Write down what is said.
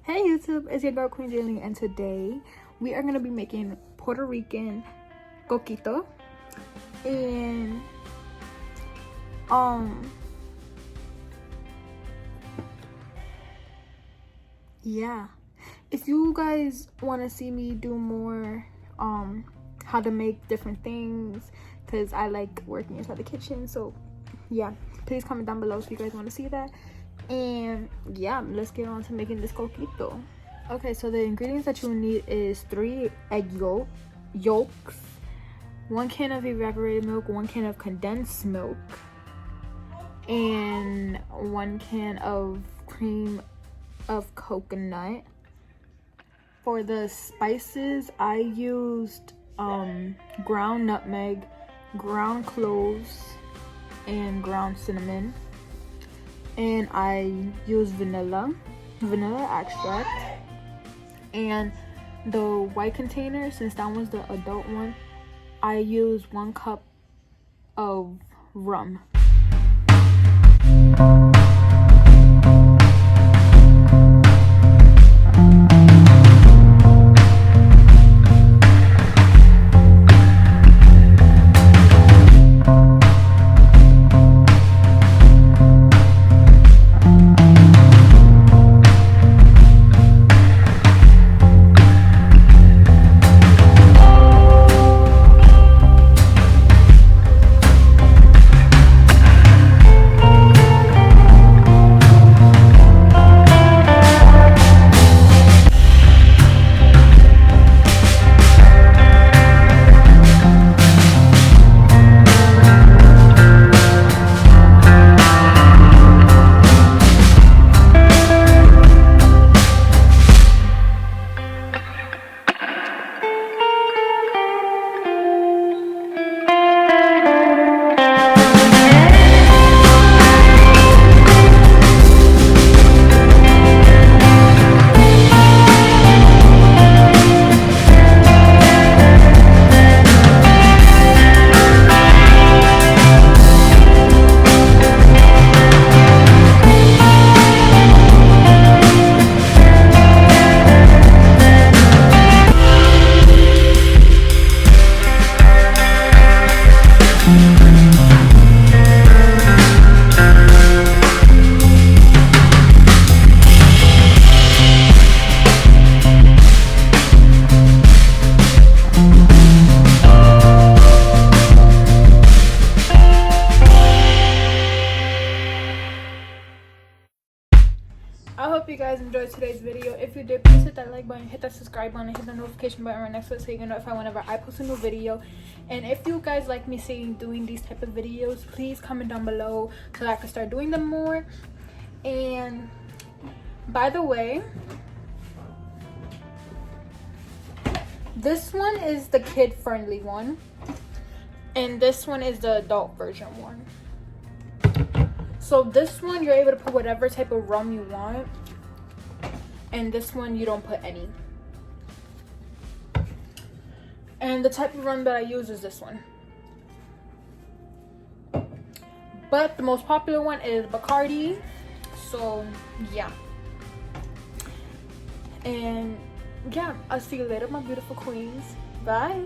Hey YouTube, it's your girl Queen Jayleen, and today we are gonna be making Puerto Rican Coquito. And yeah, if you guys want to see me do more how to make different things, because I like working inside the kitchen, so yeah, please comment down below if you guys want to see that. And yeah, let's get on to making this coquito. Okay, so the ingredients that you need is 3 egg yolks, 1 can of evaporated milk, 1 can of condensed milk, and 1 can of cream of coconut. For the spices, I used ground nutmeg, ground cloves, and ground cinnamon. And I use vanilla extract. And the white container, since that one's the adult one, I use 1 cup of rum. I hope you guys enjoyed today's video. If you did, please hit that like button, hit that subscribe button, and hit the notification button right next to it so you can notify whenever I post a new video. And if you guys like me doing these type of videos, please comment down below so that I can start doing them more. And by the way, this one is the kid friendly one, and this one is the adult version one. So this one, you're able to put whatever type of rum you want. And this one, you don't put any. And the type of rum that I use is this one. But the most popular one is Bacardi. So, yeah. And, yeah, I'll see you later, my beautiful queens. Bye.